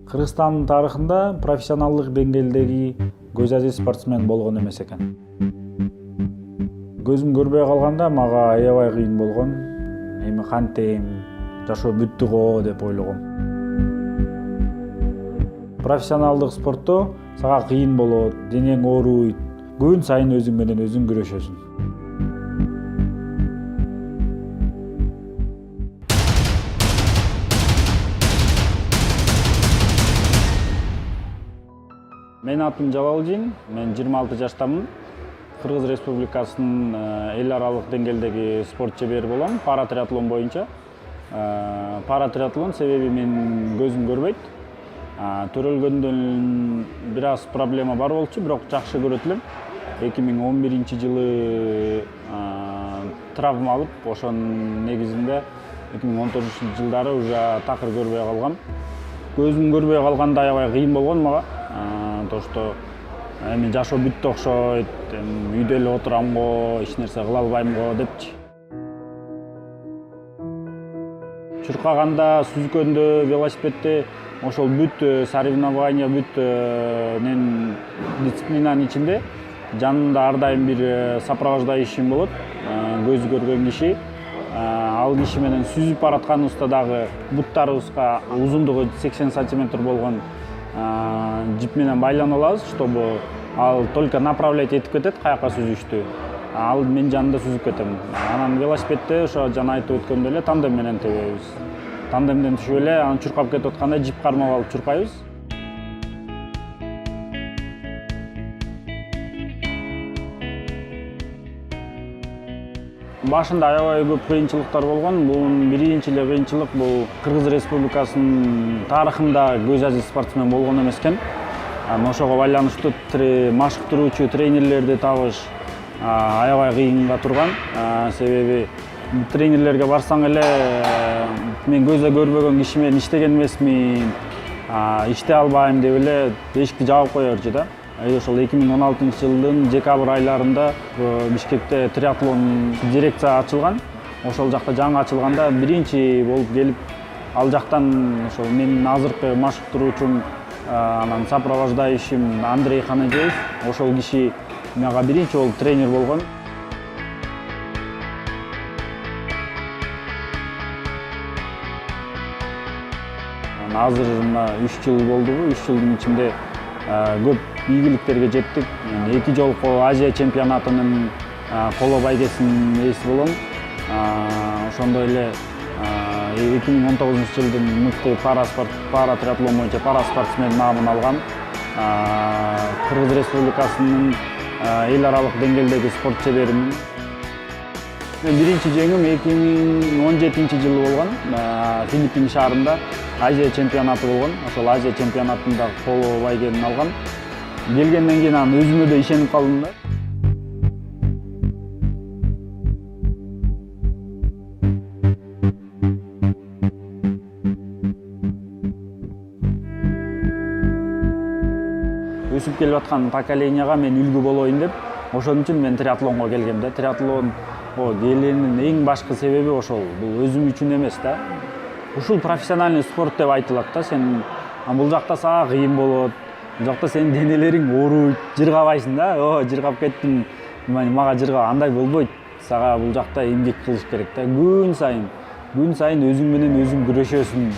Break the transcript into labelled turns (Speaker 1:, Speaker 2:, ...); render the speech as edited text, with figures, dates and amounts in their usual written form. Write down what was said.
Speaker 1: Кыргызстандын тарыхында профессионалдык деңгээлдеги көз азиз спортсмен болгон эмес экен. Көзүм көрбөй калганда мага аябай кыйын болгон. Эми кантем, жашоо бүттү го деп ойлогом. Профессионалдык спортто сага кыйын болот, денең ооруйт. Күн сайын өзүң менен өзүң күрөшөсүң. Мен атым Жалалдин, мен 26 жаштамын. Кыргыз Республикасынын эл аралык деңгээлдеги спорт чебери болом, паратриатлон боюнча. Паратриатлон себеби мен көзүм көрбөйт. Төрөлгөндөн бир аз проблема бар болчу, бирок жакшы көрөт элем. 2011-жылы травма алып, ошонун негизинде 2014-жылдары уже такыр көрбөй калгам. Көзүм көрбөй калганда аябай кыйын болгон мага. То что эми жашоо бүттү окшойт, үйдө эле отурам го, эч нерсе кыла албайм го депчи. Чуркаганда, сүзгөндө, велосипедде ошол бүт соревнования, бүт дисциплинанын ичинде жанында ар дайым бир сопровождающийм болот, көзү көргөн киши. Ал киши менен сүзүп баратканыбызда дагы буттарыбызга узундугу 80 сантиметр болгон жип менен байлана алабыз, чтобы ал только направлять этип кетет каяка сүзүштү. Ал мен жанында сүзүп кетем. Анан велосипедде ошо жана айтып өткөндөй эле тандем менен тебебиз. Тандемден түшүп эле анан чуркап кетип атканда жип кармап алып чуркайбыз. Башында аябай көп кыйынчылыктар болгон. Бунун биринчи эле кыйынчылык бул Кыргыз Республикасынын тарыхында көз азиз спортсмен болгон эмес экен. Ошого байланыштуу машыктыруучу тренерлерди табыш аябай кыйынга турган. Себеби тренерлерге барсаң эле мен көзү көрбөгөн киши менен иштеген эмесмин, иштей албайм деп эле эшикти жаап кое берчү да. Ошол 2016-жылдын декабрь айларында Бишкекте триатлон дирекция ачылган. Ошол жакта жаңы ачылганда биринчи болуп келип, ал жактан ошол менин азыркы машыктыруучум, анан сопровождающийм Андрей Ханадеев, ошол киши мага биринчи болуп тренер болгон. Азыр мына 3 жыл болдубу, 3 жылдын ичинде көп ийгиликтерге жеттик. 2 жолку Азия чемпионатынын коло байгесинин ээси болом. Ошондой эле 2019-жылдын мыкты паратриатлон боюнча параспортсмен наамын алгам. Кыргыз Республикасынын эл аралык деңгээлдеги спорт чеберимин. Биринчи жеңим 2017-жылы болгон. Филиппин шаарында Азия чемпионаты болгон. Ошол Азия чемпионатында коло байгени алгам. Келгенден кийин анан өзүмө да ишенип калдым да. Өсүп келип аткан поколенияга мен үлгү болоюн деп, ошон үчүн мен триатлонго келгем да. Триатлон келгенин эң башкы себеби ошол. Бул өзүм үчүн эмес да. Ушул профессиональный спорт деп айтылат да. Сен бул жакта сага кыйын болот. Бул жакта сенин денелериң ооруйт, жыргабайсың да. Жыргап кеттим. Мага жыргап андай болбойт. Сага бул жакта эмгек кылыш керек да. Күн сайын өзүң менен өзүң күрөшөсүң.